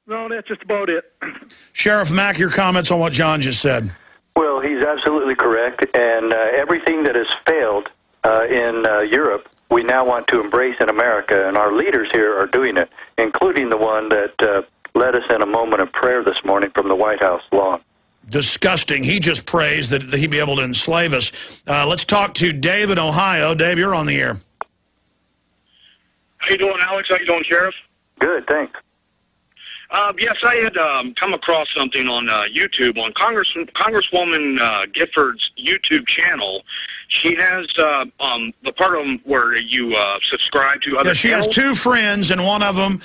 No, that's just about it. Sheriff Mack, your comments on what John just said. Well, he's absolutely correct, and everything that has failed in Europe, we now want to embrace in America, and our leaders here are doing it, including the one that led us in a moment of prayer this morning from the White House lawn. Disgusting. He just prays that he'd be able to enslave us. Let's talk to Dave in Ohio. Dave, you're on the air. How you doing, Alex? How you doing, Sheriff? Good, thanks. Yes, I had come across something on YouTube on Congresswoman Gifford's YouTube channel. She has the part of them where you subscribe to other she channels. has two friends, and one of them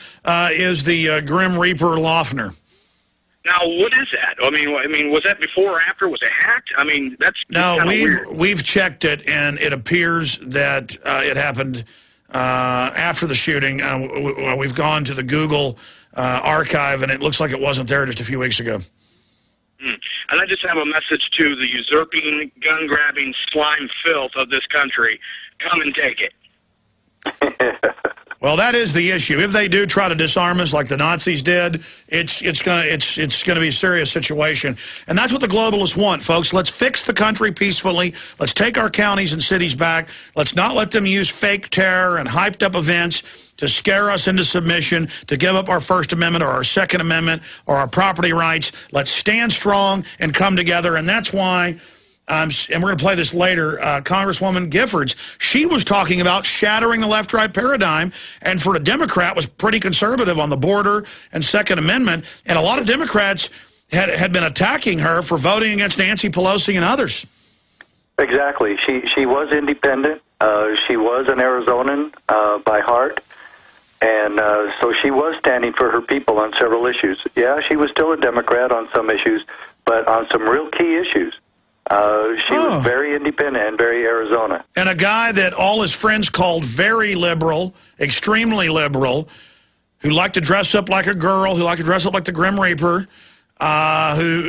is the Grim Reaper Loeffner. Now, what is that? I mean, was that before or after? Was it hacked? I mean, that's no. weird. We've checked it, and it appears that it happened after the shooting. We've gone to the Google archive, and it looks like it wasn't there just a few weeks ago. And I just have a message to the usurping, gun-grabbing slime filth of this country. Come and take it. Well, that is the issue. If they do try to disarm us like the Nazis did, it's gonna be a serious situation. And that's what the globalists want, folks. Let's fix the country peacefully. Let's take our counties and cities back. Let's not let them use fake terror and hyped up events to scare us into submission, to give up our First Amendment or our Second Amendment or our property rights. Let's stand strong and come together. And that's why, and we're going to play this later, Congresswoman Giffords, she was talking about shattering the left-right paradigm, and for a Democrat was pretty conservative on the border and Second Amendment. And a lot of Democrats had been attacking her for voting against Nancy Pelosi and others. Exactly. She was independent. She was an Arizonan by heart. And so she was standing for her people on several issues. Yeah, she was still a Democrat on some issues, but on some real key issues, she was very independent and very Arizona. And a guy that all his friends called very liberal, extremely liberal, who liked to dress up like a girl, who liked to dress up like the Grim Reaper, who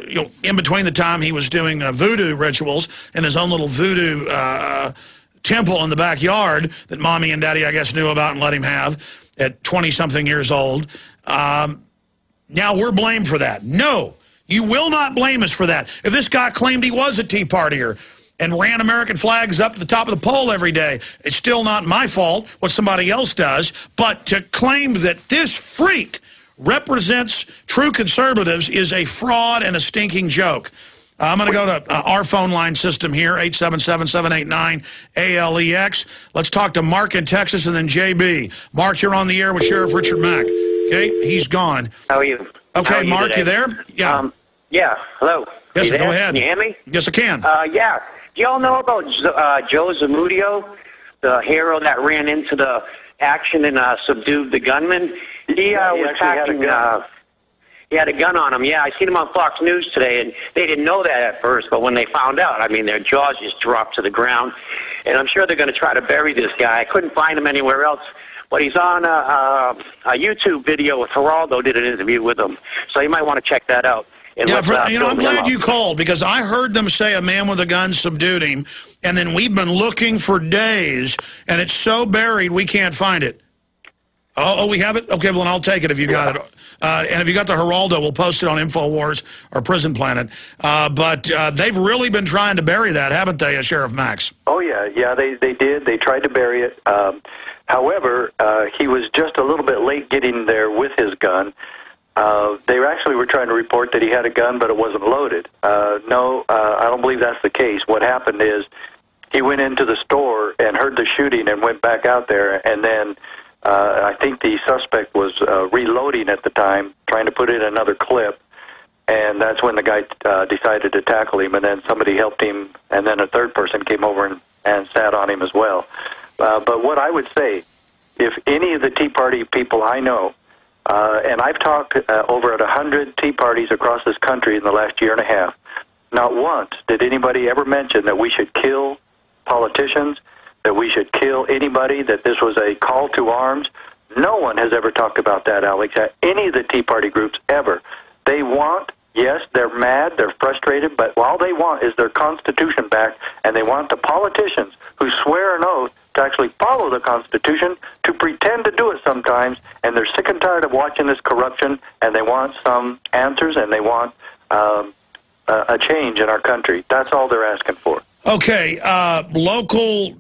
you know, in between the time he was doing voodoo rituals in his own little voodoo temple in the backyard that Mommy and Daddy, I guess, knew about and let him have at 20-something years old. Now we're blamed for that. No, you will not blame us for that. If this guy claimed he was a Tea Partier and ran American flags up to the top of the pole every day, it's still not my fault what somebody else does. But to claim that this freak represents true conservatives is a fraud and a stinking joke. I'm going to go to our phone line system here, 877-789-ALEX. Let's talk to Mark in Texas and then JB. Mark, you're on the air with Sheriff Richard Mack. Okay, he's gone. How are you? Okay, Mark, you there? Yeah. Yeah, hello. Yes, go ahead. Can you hear me? Yes, I can. Yeah. Do y'all know about Joe Zamudio, the hero that ran into the action and subdued the gunman? He was packing... He had a gun on him. Yeah, I seen him on Fox News today, and they didn't know that at first, but when they found out, I mean, their jaws just dropped to the ground, and I'm sure they're going to try to bury this guy. I couldn't find him anywhere else, but he's on a YouTube video with Geraldo, did an interview with him, so you might want to check that out. Yeah, I'm glad you called, because I heard them say a man with a gun subdued him, and then we've been looking for days, and it's so buried we can't find it. Oh, we have it? Okay, well, then I'll take it if you got it. And if you got the Geraldo, we'll post it on InfoWars or Prison Planet. But they've really been trying to bury that, haven't they, Sheriff Max? Oh, yeah, they did. They tried to bury it. However, he was just a little bit late getting there with his gun. They actually were trying to report that he had a gun, but it wasn't loaded. No, I don't believe that's the case. What happened is he went into the store and heard the shooting and went back out there, and then I think the suspect was reloading at the time, trying to put in another clip, and that's when the guy decided to tackle him, and then somebody helped him, and then a third person came over and sat on him as well. But what I would say, if any of the Tea Party people I know, and I've talked over at 100 Tea Parties across this country in the last year and a half, not once did anybody ever mention that we should kill politicians, that we should kill anybody, that this was a call to arms. No one has ever talked about that, Alex, at any of the Tea Party groups ever. They want, yes, they're mad, they're frustrated, but all they want is their Constitution back, and they want the politicians who swear an oath to actually follow the Constitution, to pretend to do it sometimes, and they're sick and tired of watching this corruption, and they want some answers, and they want a change in our country. That's all they're asking for. Okay, local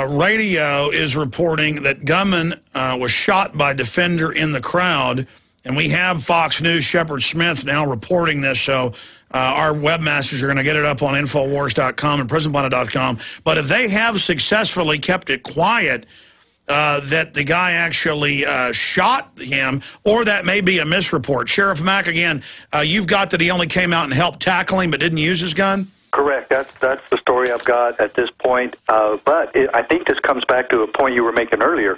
radio is reporting that gunman was shot by defender in the crowd, and we have Fox News' Shepard Smith now reporting this, so our webmasters are going to get it up on Infowars.com and PrisonPlanet.com. But if they have successfully kept it quiet, that the guy actually shot him, or that may be a misreport. Sheriff Mack, again, you've got that he only came out and helped tackle him but didn't use his gun? Correct. That's the story I've got at this point. I think this comes back to a point you were making earlier.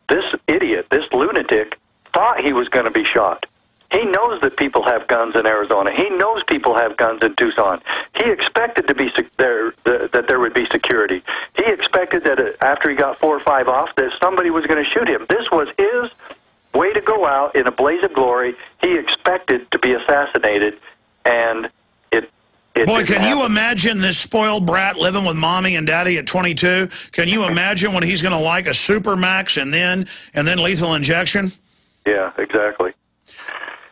This idiot, this lunatic, thought he was going to be shot. He knows that people have guns in Arizona. He knows people have guns in Tucson. He expected to be that there would be security. He expected that after he got 4 or 5 off, that somebody was going to shoot him. This was his way to go out in a blaze of glory. He expected to be assassinated, and it Boy, can you imagine this spoiled brat living with mommy and daddy at 22? Can you imagine what he's going to like, a Supermax and then lethal injection? Yeah, exactly.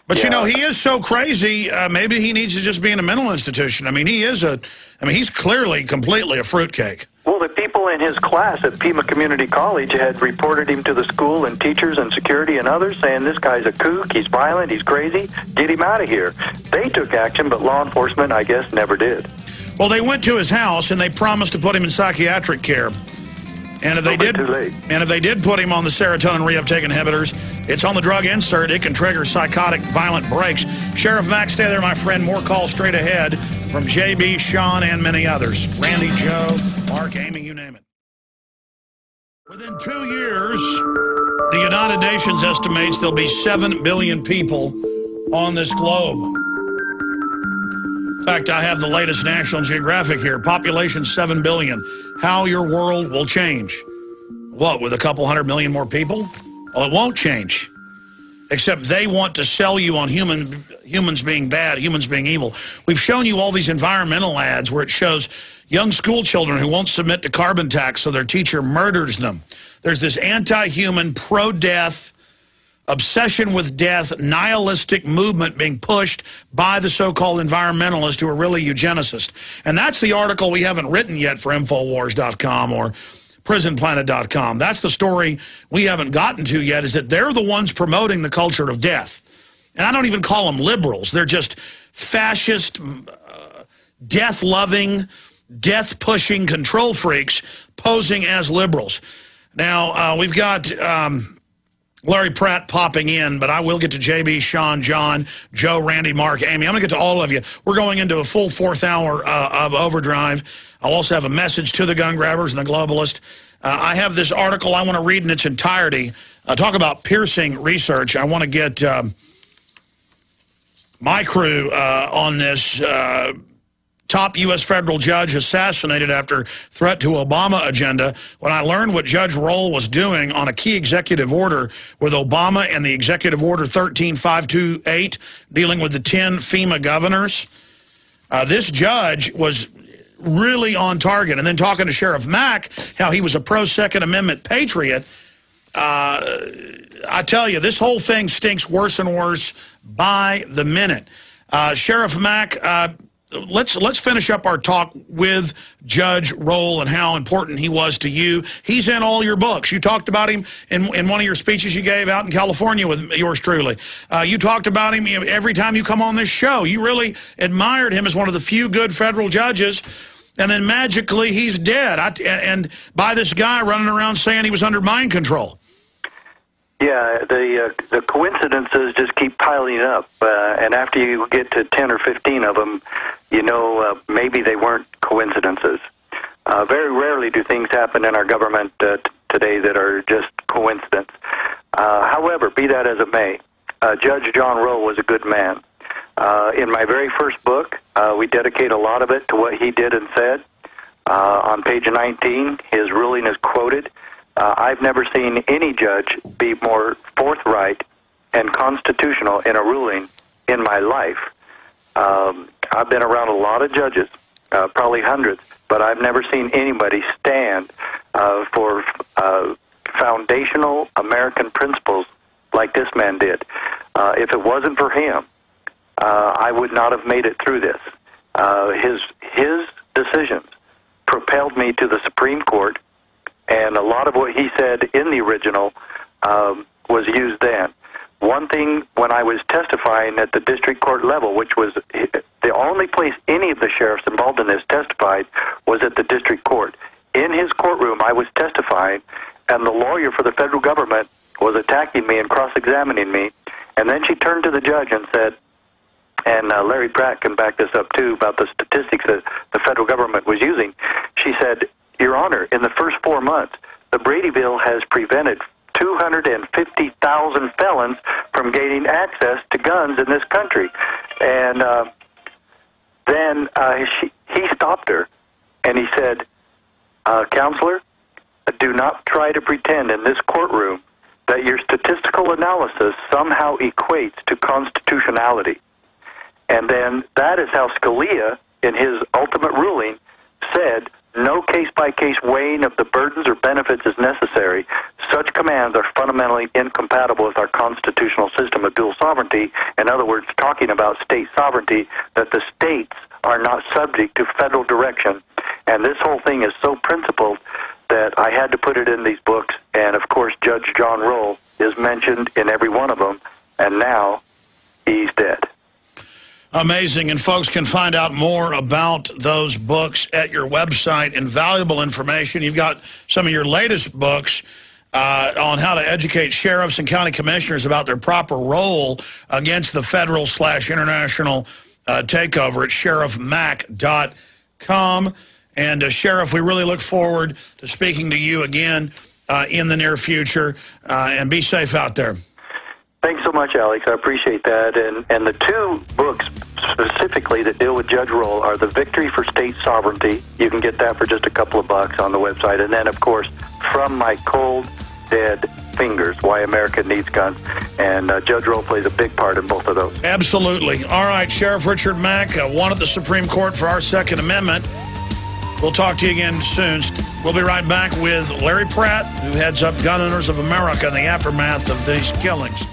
But, you know, he is so crazy, maybe he needs to just be in a mental institution. I mean, he's clearly completely a fruitcake. Well, the people in his class at Pima Community College had reported him to the school, and teachers and security and others, saying this guy's a kook, he's violent, he's crazy, get him out of here. They took action, but law enforcement, I guess, never did. Well, they went to his house, and they promised to put him in psychiatric care. And if they did put him on the serotonin reuptake inhibitors, it's on the drug insert. It can trigger psychotic, violent breaks. Sheriff Mack, stay there, my friend. More calls straight ahead from JB, Sean, and many others. Randy, Joe, Mark, Amy, you name it. Within 2 years, the United Nations estimates there'll be 7 billion people on this globe. In fact, I have the latest National Geographic here. Population 7 billion. How your world will change. What, with a couple 100 million more people? Well, it won't change. Except they want to sell you on humans being bad, humans being evil. We've shown you all these environmental ads where it shows young school children who won't submit to carbon tax, so their teacher murders them. There's this anti-human, pro-death, obsession with death, nihilistic movement being pushed by the so-called environmentalists who are really eugenicists. And that's the article we haven't written yet for Infowars.com or PrisonPlanet.com. That's the story we haven't gotten to yet, is that they're the ones promoting the culture of death. And I don't even call them liberals. They're just fascist, death-loving, death-pushing control freaks posing as liberals. Now, we've got Larry Pratt popping in, but I will get to JB, Sean, John, Joe, Randy, Mark, Amy. I'm going to get to all of you. We're going into a full 4th hour of overdrive. I'll also have a message to the gun grabbers and the globalists. I have this article I want to read in its entirety. Talk about piercing research. I want to get my crew on this. Top U.S. federal judge assassinated after threat to Obama agenda. When I learned what Judge Roll was doing on a key executive order with Obama and the Executive Order 13528 dealing with the 10 FEMA governors, this judge was really on target. And then talking to Sheriff Mack, how he was a pro-Second Amendment patriot, I tell you, this whole thing stinks worse and worse by the minute. Sheriff Mack, let's finish up our talk with Judge Roll and how important he was to you. He's in all your books. You talked about him in one of your speeches you gave out in California with yours truly. You talked about him every time you come on this show. You really admired him as one of the few good federal judges, and then magically he's dead. And by this guy running around saying he was under mind control. Yeah, the coincidences just keep piling up, and after you get to 10 or 15 of them, you know, maybe they weren't coincidences. Very rarely do things happen in our government today that are just coincidence. However, be that as it may, Judge John Roe was a good man. In my very first book, we dedicate a lot of it to what he did and said. On page 19, his ruling is quoted. I've never seen any judge be more forthright and constitutional in a ruling in my life. I've been around a lot of judges, probably hundreds, but I've never seen anybody stand for foundational American principles like this man did. If it wasn't for him, I would not have made it through this. His decisions propelled me to the Supreme Court, and a lot of what he said in the original was used then. One thing, when I was testifying at the district court level, which was the only place any of the sheriffs involved in this testified, was at the district court. In his courtroom, I was testifying, and the lawyer for the federal government was attacking me and cross-examining me. And then she turned to the judge and said, and Larry Pratt can back this up too, about the statistics that the federal government was using. She said, Your Honor, in the first 4 months, the Brady bill has prevented 250,000 felons from gaining access to guns in this country. And then he stopped her, and he said, Counselor, do not try to pretend in this courtroom that your statistical analysis somehow equates to constitutionality. And then that is how Scalia, in his ultimate ruling, said, no case-by-case weighing of the burdens or benefits is necessary. Such commands are fundamentally incompatible with our constitutional system of dual sovereignty. In other words, talking about state sovereignty, that the states are not subject to federal direction. And this whole thing is so principled that I had to put it in these books. And, of course, Judge John Roll is mentioned in every one of them, and now he's dead. Amazing, and folks can find out more about those books at your website. Invaluable information. You've got some of your latest books on how to educate sheriffs and county commissioners about their proper role against the federal/international takeover at sheriffmack.com. And Sheriff, we really look forward to speaking to you again in the near future, and be safe out there. Thanks so much, Alex. I appreciate that. And the two books specifically that deal with Judge Roll are The Victory for State Sovereignty. You can get that for just a couple of bucks on the website. And then, of course, From My Cold, Dead Fingers, Why America Needs Guns. And Judge Roll plays a big part in both of those. Absolutely. All right, Sheriff Richard Mack, one at the Supreme Court for our Second Amendment. We'll talk to you again soon. We'll be right back with Larry Pratt, who heads up Gun Owners of America in the aftermath of these killings.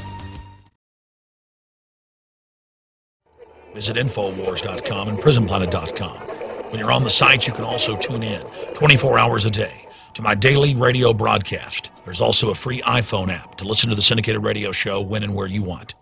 Visit Infowars.com and PrisonPlanet.com. When you're on the site, you can also tune in 24 hours a day to my daily radio broadcast. There's also a free iPhone app to listen to the syndicated radio show when and where you want.